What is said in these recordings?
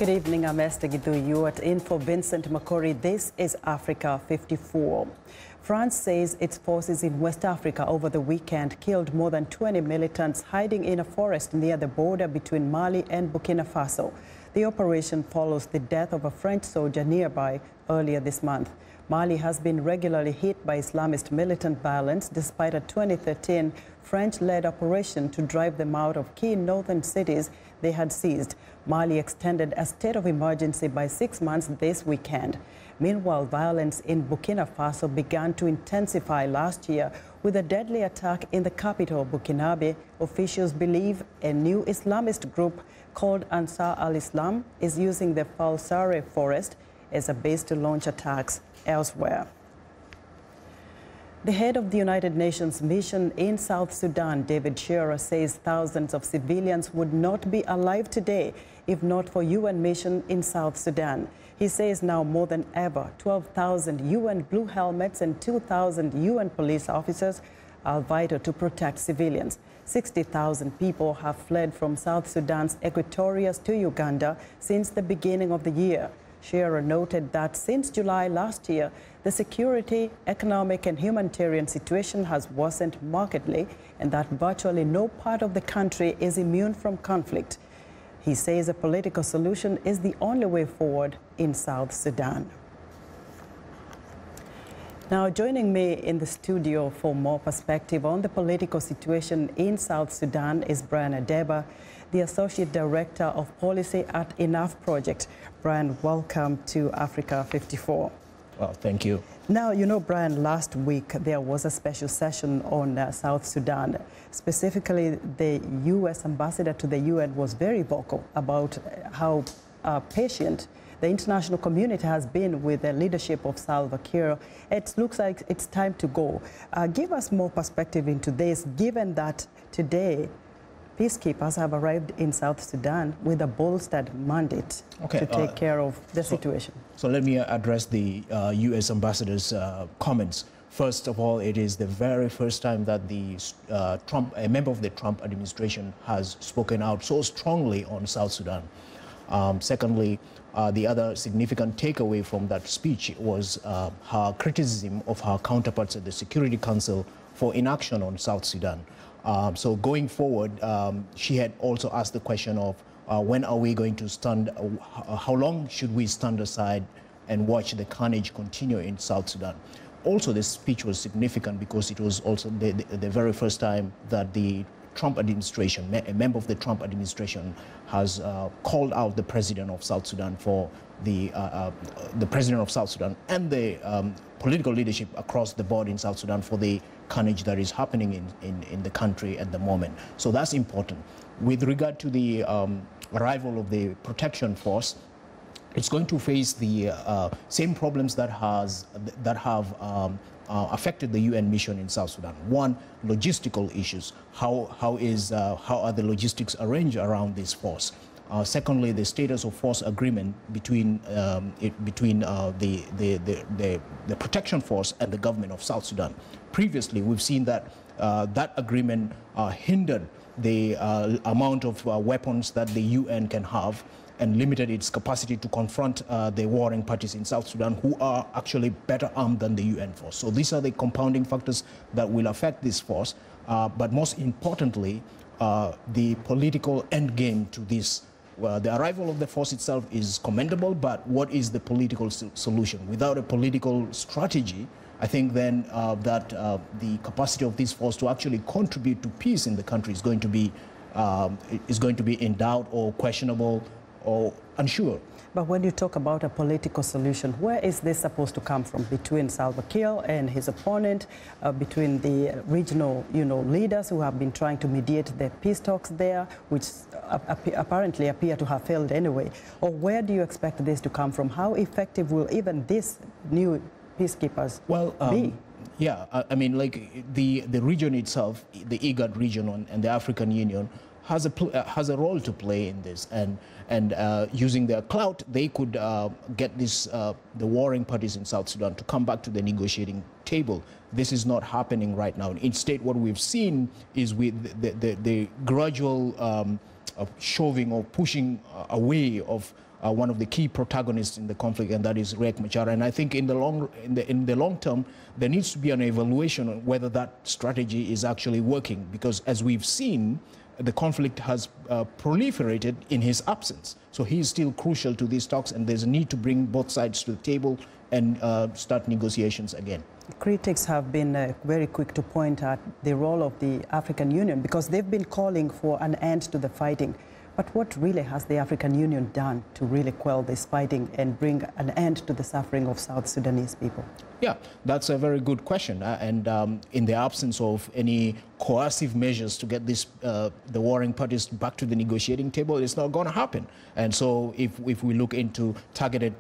Good evening, I'm Esther Gidu. You are in for Vincent Makori. This is Africa 54. France says its forces in West Africa over the weekend killed more than 20 militants hiding in a forest near the border between Mali and Burkina Faso. The operation follows the death of a French soldier nearby earlier this month. Mali has been regularly hit by Islamist militant violence despite a 2013 French-led operation to drive them out of key northern cities they had seized. Mali extended a state of emergency by 6 months this weekend. Meanwhile, violence in Burkina Faso began to intensify last year with a deadly attack in the capital, Burkinabe. Officials believe a new Islamist group called Ansar al-Islam is using the Falsare forest as a base to launch attacks elsewhere. The head of the United Nations mission in South Sudan, David Shearer, says thousands of civilians would not be alive today if not for UN mission in South Sudan. He says now more than ever, 12,000 UN blue helmets and 2,000 UN police officers are vital to protect civilians. 60,000 people have fled from South Sudan's Equatorius to Uganda since the beginning of the year. Shearer noted that since July last year, the security, economic and humanitarian situation has worsened markedly and that virtually no part of the country is immune from conflict. He says a political solution is the only way forward in South Sudan. Now, joining me in the studio for more perspective on the political situation in South Sudan is Brian Adeba, the Associate Director of Policy at Enough Project. Brian, welcome to Africa 54. Well, thank you. Now, you know, Brian, last week there was a special session on South Sudan. Specifically, the U.S. ambassador to the UN was very vocal about how patient the international community has been with the leadership of Salva Kiir. It looks like it's time to go. Give us more perspective into this, given that today peacekeepers have arrived in South Sudan with a bolstered mandate to take care of the situation. So let me address the U.S. ambassador's comments. First of all, it is the very first time that a member of the Trump administration has spoken out so strongly on South Sudan. Secondly, the other significant takeaway from that speech was her criticism of her counterparts at the Security Council for inaction on South Sudan. So going forward, she had also asked the question of when are we going to stand, how long should we stand aside and watch the carnage continue in South Sudan? Also, this speech was significant because it was also the very first time that the Trump administration, a member of the Trump administration, has called out the president of South Sudan for the president of South Sudan and the political leadership across the board in South Sudan for the carnage that is happening in the country at the moment. So that's important. With regard to the arrival of the protection force, it's going to face the same problems that have affected the UN mission in South Sudan. One, logistical issues. How are the logistics arranged around this force? Secondly, the status of force agreement between the protection force and the government of South Sudan. Previously, we've seen that that agreement hindered the amount of weapons that the UN can have and limited its capacity to confront the warring parties in South Sudan who are actually better armed than the UN force. So these are the compounding factors that will affect this force. But most importantly, the political endgame to this. The arrival of the force itself is commendable, but what is the political solution? Without a political strategy, I think then that the capacity of this force to actually contribute to peace in the country is going to be in doubt or questionable or unsure. But when you talk about a political solution, where is this supposed to come from? Between Salva Kiir and his opponent, between the regional, leaders who have been trying to mediate the peace talks there, which apparently appear to have failed anyway? Or where do you expect this to come from? How effective will even these new peacekeepers be? Yeah, I mean, like the region itself, the IGAD region and the African Union has a role to play in this, and using their clout, they could get the warring parties in South Sudan to come back to the negotiating table. This is not happening right now. Instead, what we've seen is with the gradual shoving or pushing away of one of the key protagonists in the conflict, and that is Riek Machar. And I think in the long term, there needs to be an evaluation on whether that strategy is actually working, because as we've seen, the conflict has proliferated in his absence. So he is still crucial to these talks, and there's a need to bring both sides to the table and start negotiations again. Critics have been very quick to point at the role of the African Union, because they've been calling for an end to the fighting. But what really has the African Union done to really quell this fighting and bring an end to the suffering of South Sudanese people? Yeah, that's a very good question. In the absence of any coercive measures to get the warring parties back to the negotiating table, it's not going to happen. And so if we look into targeted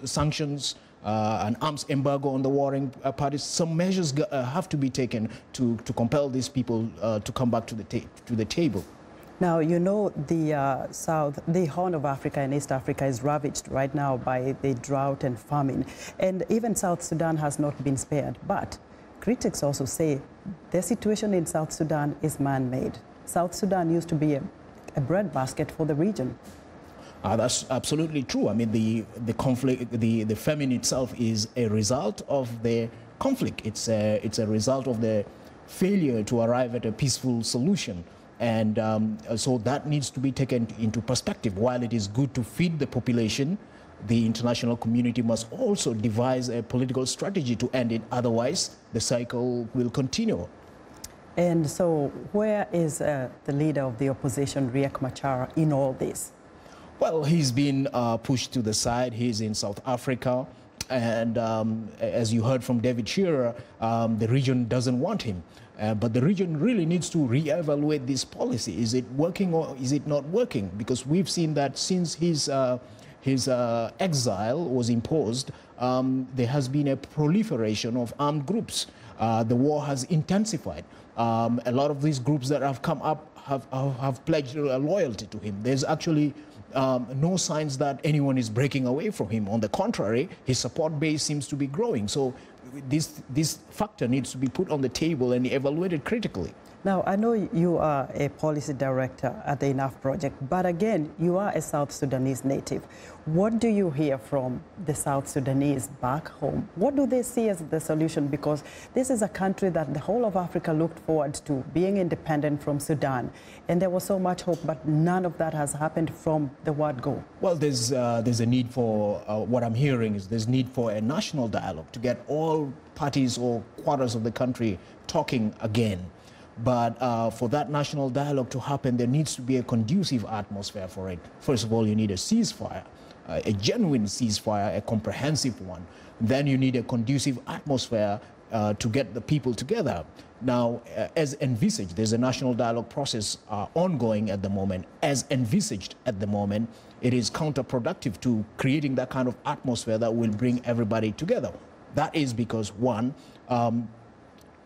sanctions, an arms embargo on the warring parties, some measures have to be taken to compel these people to come back to the table. Now, you know, the Horn of Africa and East Africa is ravaged right now by the drought and famine. And even South Sudan has not been spared. But critics also say the situation in South Sudan is man-made. South Sudan used to be a breadbasket for the region. That's absolutely true. I mean, the conflict, the famine itself is a result of the conflict. It's a result of the failure to arrive at a peaceful solution. And so that needs to be taken into perspective. While it is good to feed the population, the international community must also devise a political strategy to end it. Otherwise, the cycle will continue. And so where is the leader of the opposition, Riek Machar, in all this? Well, he's been pushed to the side. He's in South Africa. And as you heard from David Shearer, the region doesn't want him. But the region really needs to reevaluate this policy. Is it working or is it not working? Because we've seen that since his exile was imposed, there has been a proliferation of armed groups. The war has intensified. A lot of these groups that have come up have pledged loyalty to him. There's actually no signs that anyone is breaking away from him. On the contrary, his support base seems to be growing. So this factor needs to be put on the table and evaluated critically. Now, I know you are a policy director at the Enough Project, but again, you are a South Sudanese native. What do you hear from the South Sudanese back home? What do they see as the solution? Because this is a country that the whole of Africa looked forward to, being independent from Sudan. And there was so much hope, but none of that has happened from the word go. Well, there's a need for, what I'm hearing is there's need for a national dialogue to get all parties or quarters of the country talking again. But for that national dialogue to happen, there needs to be a conducive atmosphere for it. First of all, you need a ceasefire, a genuine ceasefire, a comprehensive one. Then you need a conducive atmosphere to get the people together. Now, as envisaged, there's a national dialogue process ongoing at the moment. As envisaged at the moment, it is counterproductive to creating that kind of atmosphere that will bring everybody together. That is because, one,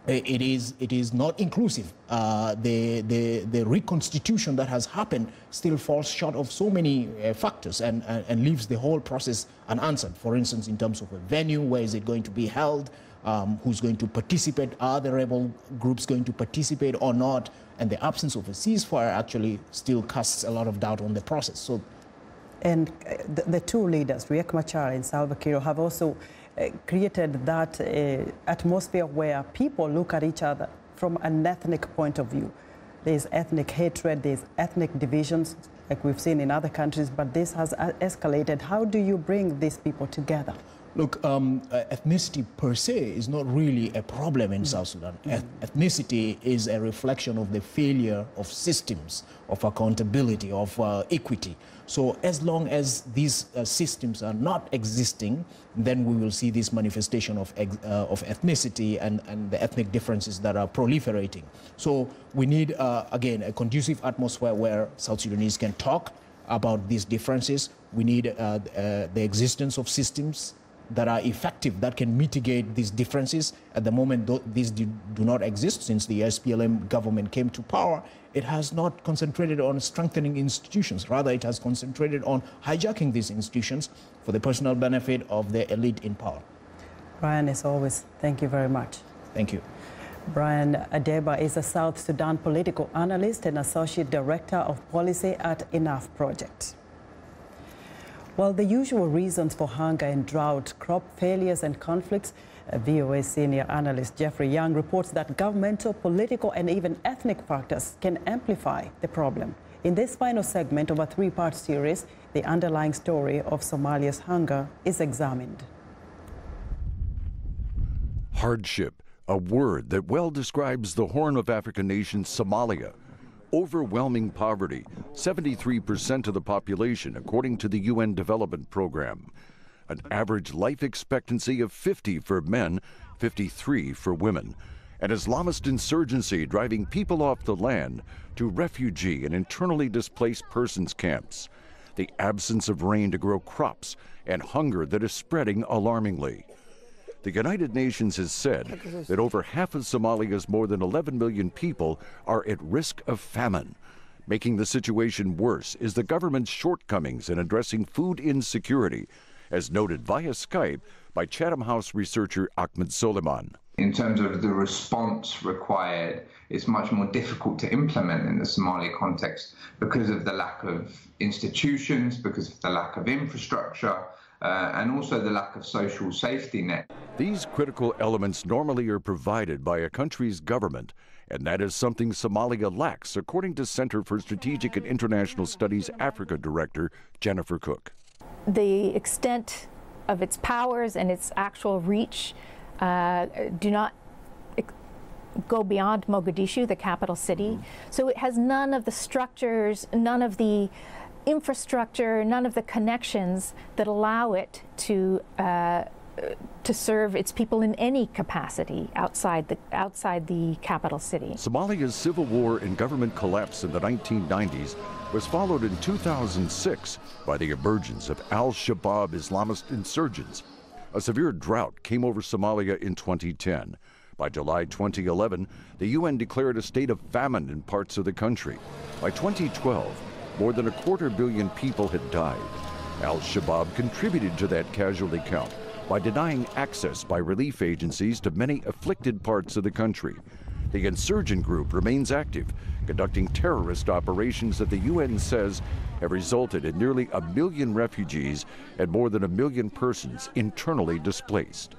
it is not inclusive. The reconstitution that has happened still falls short of so many factors and leaves the whole process unanswered. For instance, in terms of a venue, where is it going to be held? Who's going to participate? Are the rebel groups going to participate or not? And the absence of a ceasefire actually still casts a lot of doubt on the process. So, and the two leaders, Riek Machar and Salva Kiir, have also created that atmosphere where people look at each other from an ethnic point of view. There's ethnic hatred, there's ethnic divisions, like we've seen in other countries, but this has escalated. How do you bring these people together? Look, ethnicity per se is not really a problem in South Sudan. Ethnicity is a reflection of the failure of systems, of accountability, of equity. So as long as these systems are not existing, then we will see this manifestation of ethnicity and the ethnic differences that are proliferating. So we need, again, a conducive atmosphere where South Sudanese can talk about these differences. We need the existence of systems that are effective, that can mitigate these differences. At the moment, these do not exist. Since the SPLM government came to power, it has not concentrated on strengthening institutions. Rather, it has concentrated on hijacking these institutions for the personal benefit of the elite in power. Brian, as always, thank you very much. Thank you. Brian Adeba is a South Sudan political analyst and associate director of policy at Enough Project. Well, the usual reasons for hunger and drought, crop failures and conflicts. VOA senior analyst Jeffrey Young reports that governmental, political and even ethnic factors can amplify the problem. In this final segment of a three-part series, the underlying story of Somalia's hunger is examined. Hardship, a word that well describes the Horn of Africa nation Somalia. Overwhelming poverty, 73% of the population, according to the UN Development Program. An average life expectancy of 50 for men, 53 for women. An Islamist insurgency driving people off the land to refugee and internally displaced persons camps. The absence of rain to grow crops and hunger that is spreading alarmingly. The United Nations has said that over half of Somalia's more than 11 million people are at risk of famine. Making the situation worse is the government's shortcomings in addressing food insecurity, as noted via Skype by Chatham House researcher Ahmed Soliman. In terms of the response required, it's much more difficult to implement in the Somalia context because of the lack of institutions, because of the lack of infrastructure, and also the lack of social safety net. These critical elements normally are provided by a country's government, and that is something Somalia lacks, according to Center for Strategic and International Studies Africa Director Jennifer Cook. The extent of its powers and its actual reach do not go beyond Mogadishu, the capital city. So it has none of the structures, none of the infrastructure, none of the connections that allow it to serve its people in any capacity outside the capital city. Somalia's civil war and government collapse in the 1990s was followed in 2006 by the emergence of al-Shabaab Islamist insurgents. A severe drought came over Somalia in 2010. By July 2011, the UN declared a state of famine in parts of the country. By 2012, more than 250 million people had died. Al-Shabaab contributed to that casualty count by denying access by relief agencies to many afflicted parts of the country. The insurgent group remains active, conducting terrorist operations that the UN says have resulted in nearly 1 million refugees and more than 1 million persons internally displaced.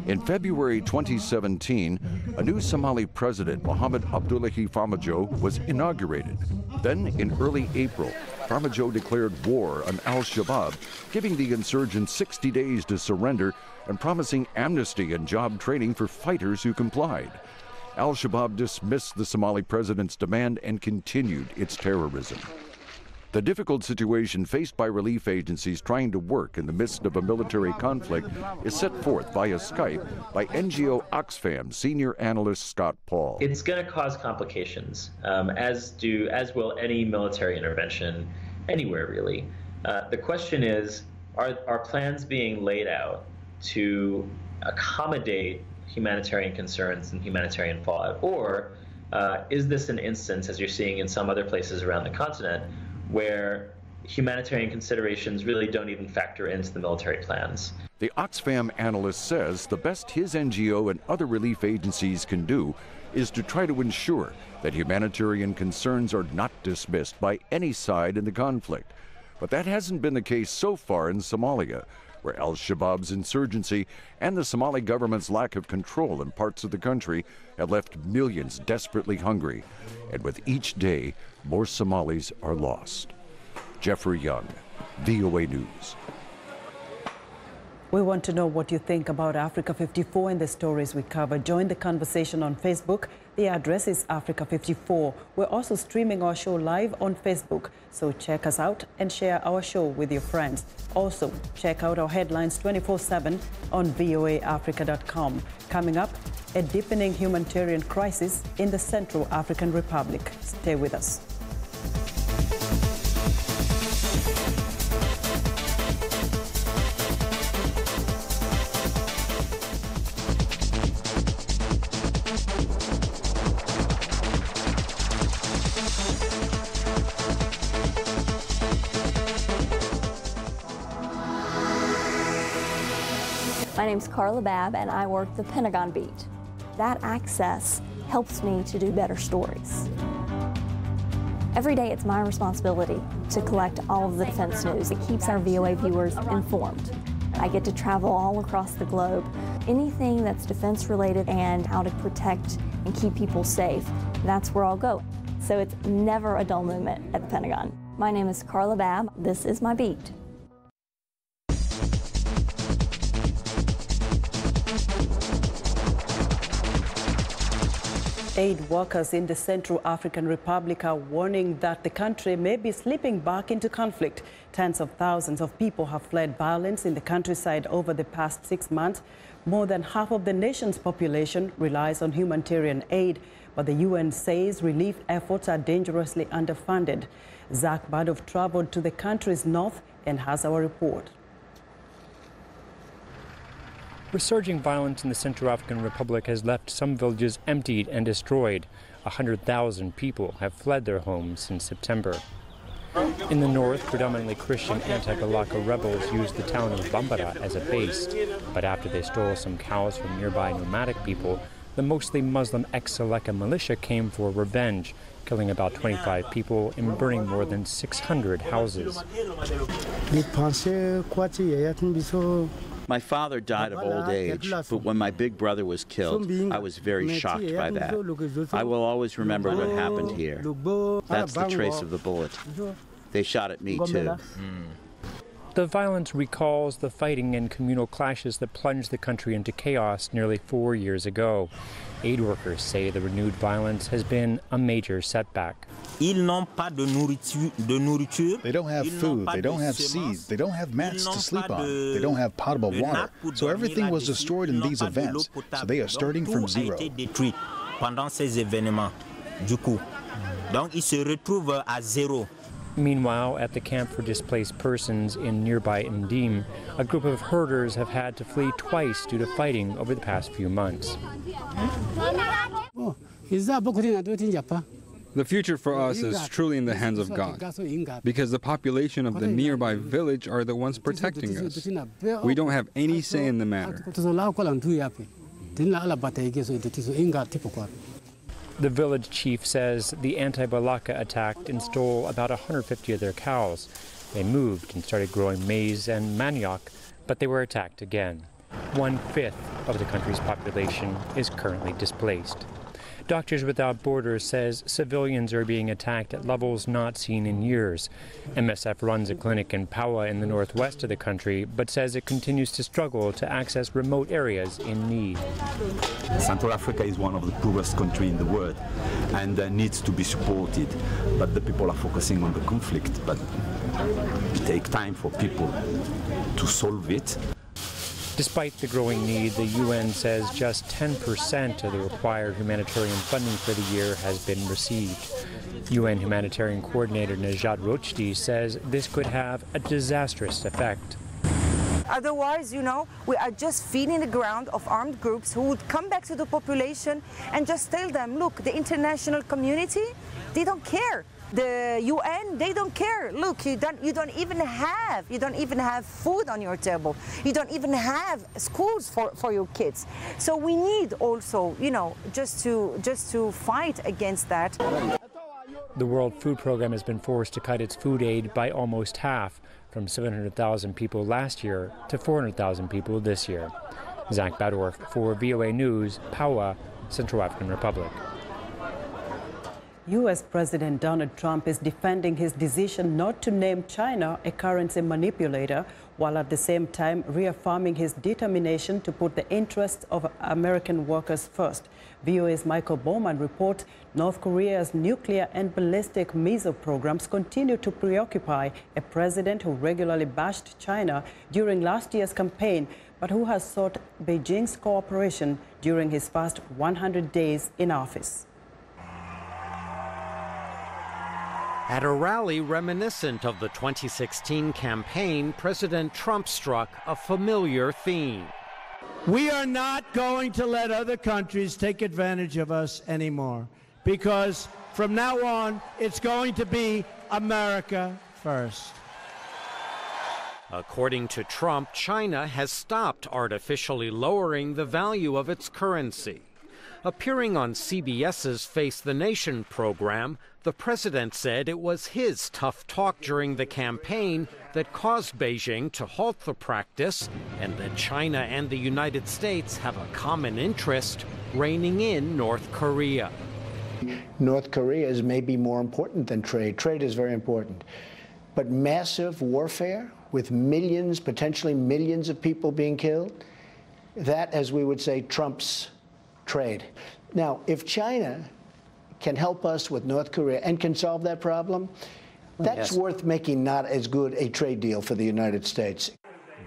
In February 2017, a new Somali president, Mohamed Abdullahi Farmajo, was inaugurated. Then, in early April, Farmajo declared war on al-Shabaab, giving the insurgents 60 days to surrender and promising amnesty and job training for fighters who complied. Al-Shabaab dismissed the Somali president's demand and continued its terrorism. The difficult situation faced by relief agencies trying to work in the midst of a military conflict is set forth via Skype by NGO Oxfam senior analyst Scott Paul. It's going to cause complications, as will any military intervention anywhere, really. The question is, are plans being laid out to accommodate humanitarian concerns and humanitarian fallout, or is this an instance, as you're seeing in some other places around the continent, where humanitarian considerations really don't even factor into the military plans? The Oxfam analyst says the best his NGO and other relief agencies can do is to try to ensure that humanitarian concerns are not dismissed by any side in the conflict. But that hasn't been the case so far in Somalia, where al-Shabaab's insurgency and the Somali government's lack of control in parts of the country have left millions desperately hungry. And with each day, more Somalis are lost. Jeffrey Young, VOA News. We want to know what you think about Africa 54 and the stories we cover. Join the conversation on Facebook. The address is Africa 54. We're also streaming our show live on Facebook, so check us out and share our show with your friends. Also, check out our headlines 24/7 on voaafrica.com. Coming up, a deepening humanitarian crisis in the Central African Republic. Stay with us. My name's Carla Babb, and I work the Pentagon Beat. That access helps me to do better stories. Every day it's my responsibility to collect all of the defense news. It keeps our VOA viewers informed. I get to travel all across the globe. Anything that's defense related and how to protect and keep people safe, that's where I'll go. So it's never a dull moment at the Pentagon. My name is Carla Babb. This is my beat. Aid workers in the Central African Republic are warning that the country may be slipping back into conflict. Tens of thousands of people have fled violence in the countryside over the past 6 months. More than half of the nation's population relies on humanitarian aid, but the UN says relief efforts are dangerously underfunded. Zach Badov traveled to the country's north and has our report. Resurging violence in the Central African Republic has left some villages emptied and destroyed. 100,000 people have fled their homes since September. In the north, predominantly Christian anti-Balaka rebels used the town of Bambara as a base. But after they stole some cows from nearby nomadic people, the mostly Muslim ex-Seleka militia came for revenge, killing about 25 people and burning more than 600 houses. My father died of old age, but when my big brother was killed, I was very shocked by that. I will always remember what happened here. That's the trace of the bullet. They shot at me too. The violence recalls the fighting and communal clashes that plunged the country into chaos nearly 4 years ago. Aid workers say the renewed violence has been a major setback. They don't have food, they don't have seeds, they don't have mats to sleep on, they don't have potable water. So everything was destroyed in these events, so they are starting from zero. Meanwhile, at the camp for displaced persons in nearby Ndim, a group of herders have had to flee twice due to fighting over the past few months. The future for us is truly in the hands of God, because the population of the nearby village are the ones protecting us. We don't have any say in the matter. The village chief says the anti-Balaka attacked and stole about 150 of their cows. They moved and started growing maize and manioc, but they were attacked again. 1/5 of the country's population is currently displaced. Doctors Without Borders says civilians are being attacked at levels not seen in years. MSF runs a clinic in Paua in the northwest of the country, but says it continues to struggle to access remote areas in need. Central Africa is one of the poorest countries in the world and needs to be supported. But the people are focusing on the conflict, but it takes time for people to solve it. Despite the growing need, the UN says just 10% of the required humanitarian funding for the year has been received. UN humanitarian coordinator Najat Rochdi says this could have a disastrous effect. Otherwise, we are just feeding the ground of armed groups who would come back to the population and just tell them, look, the international community, they don't care. The UN, they don't care. Look, you don't even have food on your table. You don't even have schools for your kids. So we need also, just to fight against that. The World Food Programme has been forced to cut its food aid by almost half, from 700,000 people last year to 400,000 people this year. Zach Badorf for VOA News, Paua, Central African Republic. U.S. President Donald Trump is defending his decision not to name China a currency manipulator, while at the same time reaffirming his determination to put the interests of American workers first. VOA's Michael Bowman reports North Korea's nuclear and ballistic missile programs continue to preoccupy a president who regularly bashed China during last year's campaign, but who has sought Beijing's cooperation during his first 100 days in office. At a rally reminiscent of the 2016 campaign, President Trump struck a familiar theme. We are not going to let other countries take advantage of us anymore, because from now on, it's going to be America first. According to Trump, China has stopped artificially lowering the value of its currency. Appearing on CBS's Face the Nation program, the president said it was his tough talk during the campaign that caused Beijing to halt the practice, and that China and the United States have a common interest, reining in North Korea. North Korea is maybe more important than trade. Trade is very important. But massive warfare with millions, potentially millions of people being killed, that, as we would say, trumps trade. Now, if China can help us with North Korea and can solve that problem, that's worth making not as good a trade deal for the United States.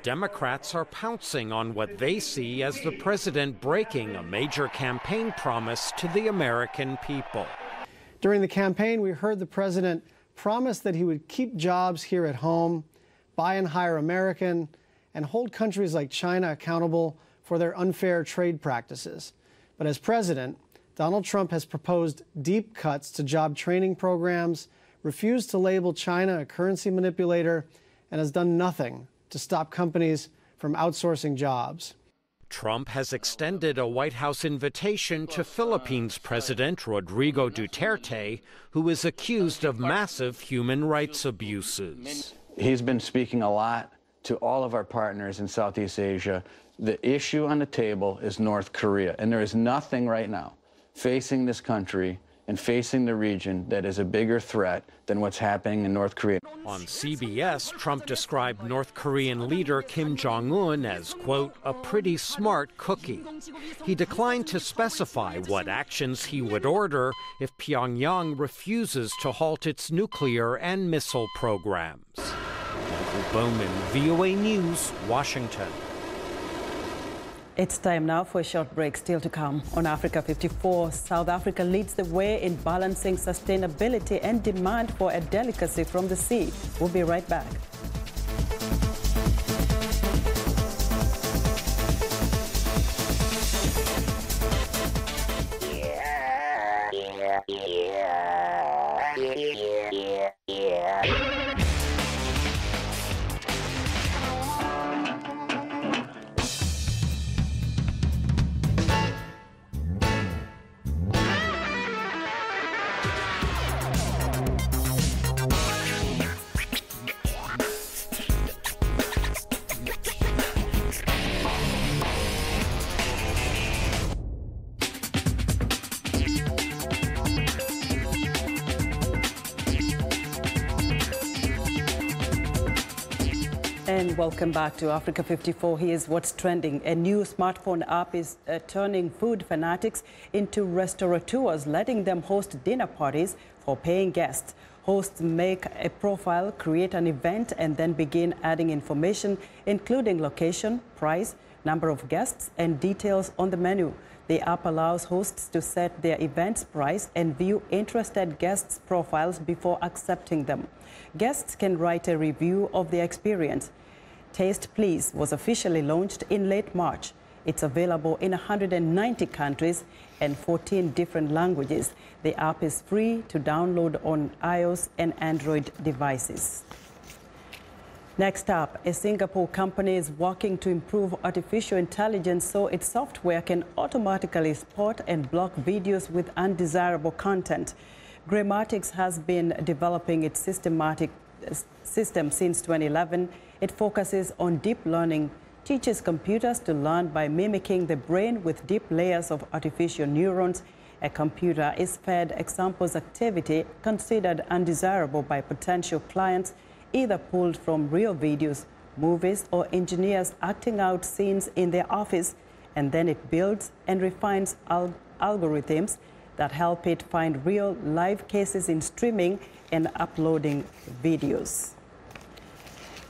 Democrats are pouncing on what they see as the president breaking a major campaign promise to the American people. During the campaign, we heard the president promise that he would keep jobs here at home, buy and hire American, and hold countries like China accountable for their unfair trade practices. But as president, Donald Trump has proposed deep cuts to job training programs, refused to label China a currency manipulator, and has done nothing to stop companies from outsourcing jobs. Trump has extended a White House invitation to Philippines President Rodrigo Duterte, who is accused of massive human rights abuses. He's been speaking a lot to all of our partners in Southeast Asia. The issue on the table is North Korea, and there is nothing right now facing this country and facing the region that is a bigger threat than what's happening in North Korea. On CBS, Trump described North Korean leader Kim Jong-un as, quote, a pretty smart cookie. He declined to specify what actions he would order if Pyongyang refuses to halt its nuclear and missile programs. Michael Bowman, VOA News, Washington. It's time now for a short break. Still to come on Africa 54. South Africa leads the way in balancing sustainability and demand for a delicacy from the sea. We'll be right back. And welcome back to Africa 54. Here's what's trending. A new smartphone app is turning food fanatics into restaurateurs, letting them host dinner parties for paying guests. Hosts make a profile, create an event, and then begin adding information, including location, price, number of guests, and details on the menu. The app allows hosts to set their event's price and view interested guests' profiles before accepting them. Guests can write a review of their experience. Taste Please was officially launched in late March. It's available in 190 countries and 14 different languages. The app is free to download on iOS and Android devices. Next up, a Singapore company is working to improve artificial intelligence so its software can automatically spot and block videos with undesirable content. Grammatics has been developing its system since 2011. It focuses on deep learning, teaches computers to learn by mimicking the brain with deep layers of artificial neurons. A computer is fed examples activity considered undesirable by potential clients, either pulled from real videos, movies, or engineers acting out scenes in their office, and then it builds and refines algorithms that help it find real live cases in streaming and uploading videos.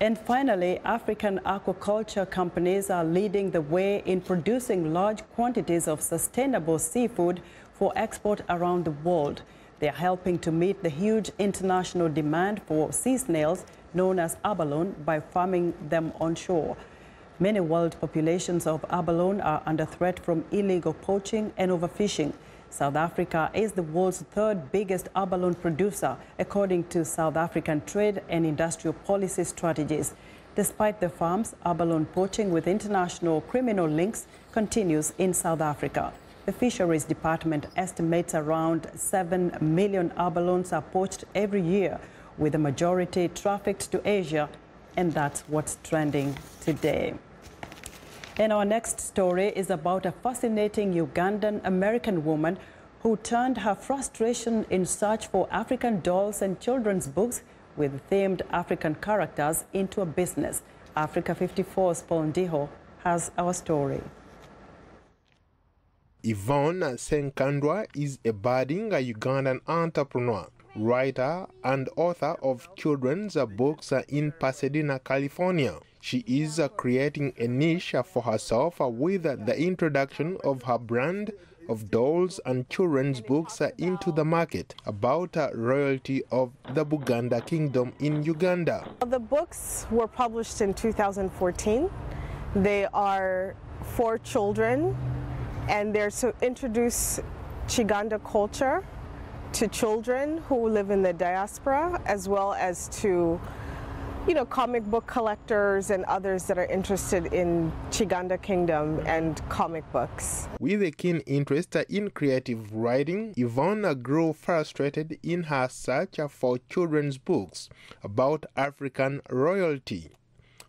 And finally, African aquaculture companies are leading the way in producing large quantities of sustainable seafood for export around the world. They are helping to meet the huge international demand for sea snails, known as abalone, by farming them on shore. Many world populations of abalone are under threat from illegal poaching and overfishing. South Africa is the world's third biggest abalone producer, according to South African trade and industrial policy strategies. Despite the farms, abalone poaching with international criminal links continues in South Africa. The Fisheries Department estimates around 7 million abalones are poached every year, with the majority trafficked to Asia, and that's what's trending today. And our next story is about a fascinating Ugandan-American woman who turned her frustration in search for African dolls and children's books with themed African characters into a business. Africa 54's Paul Ndiho has our story. Yvonne Senkandwa is a budding Ugandan entrepreneur, writer, and author of children's books in Pasadena, California. She is creating a niche for herself with the introduction of her brand of dolls and children's books into the market about royalty of the Buganda Kingdom in Uganda. The books were published in 2014. They are for children, and they're to introduce Chiganda culture to children who live in the diaspora, as well as to comic book collectors and others that are interested in Chiganda Kingdom and comic books. With a keen interest in creative writing, Yvonne grew frustrated in her search for children's books about African royalty.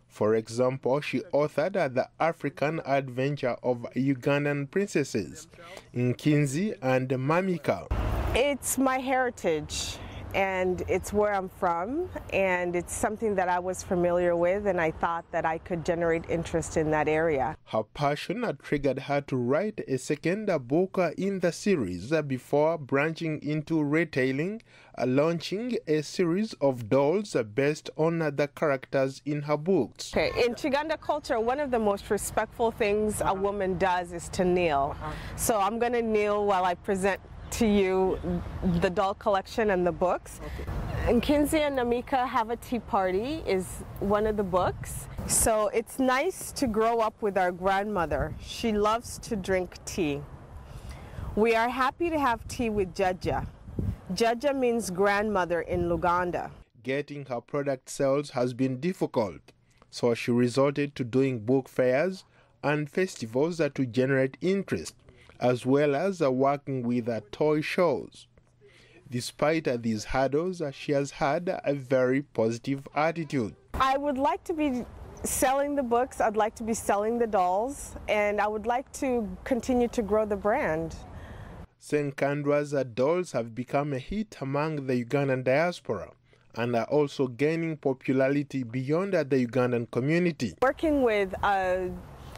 For example, she authored The African Adventure of Ugandan Princesses, Nkinzi and Mamika. It's my heritage, and it's where I'm from, and it's something that I was familiar with, and I thought that I could generate interest in that area. Her passion triggered her to write a second book in the series before branching into retailing, launching a series of dolls based on the characters in her books. Okay. In Chiganda culture, one of the most respectful things a woman does is to kneel. So I'm going to kneel while I present to you the doll collection and the books. Nkinzi and Namika Have a Tea Party is one of the books. So it's nice to grow up with our grandmother. She loves to drink tea. We are happy to have tea with Jaja. Jaja means grandmother in Luganda. Getting her product sales has been difficult, so she resorted to doing book fairs and festivals to generate interest, as well as working with toy shows. Despite these hurdles, she has had a very positive attitude. I would like to be selling the books, I'd like to be selling the dolls, and I would like to continue to grow the brand. Senkandwa's dolls have become a hit among the Ugandan diaspora and are also gaining popularity beyond the Ugandan community. Working with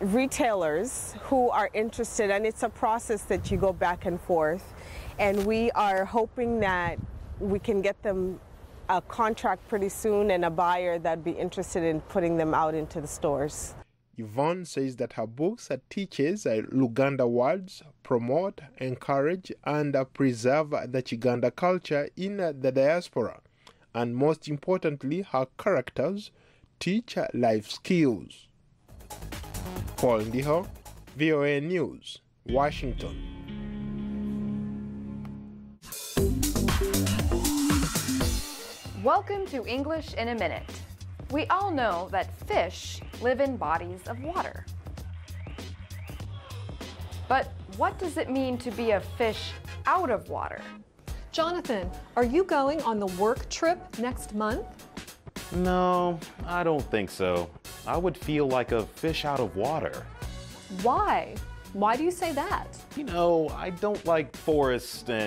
retailers who are interested, and it's a process that you go back and forth, and we are hoping that we can get them a contract pretty soon and a buyer that'd be interested in putting them out into the stores. Yvonne says that her books teaches Luganda words, promote, encourage, and preserve the Chiganda culture in the diaspora. And most importantly, her characters teach life skills. Paul Ndiho, VOA News, Washington. Welcome to English in a Minute. We all know that fish live in bodies of water. But what does it mean to be a fish out of water? Jonathan, are you going on the work trip next month? No, I don't think so. I would feel like a fish out of water. Why? Why do you say that? You know, I don't like forests and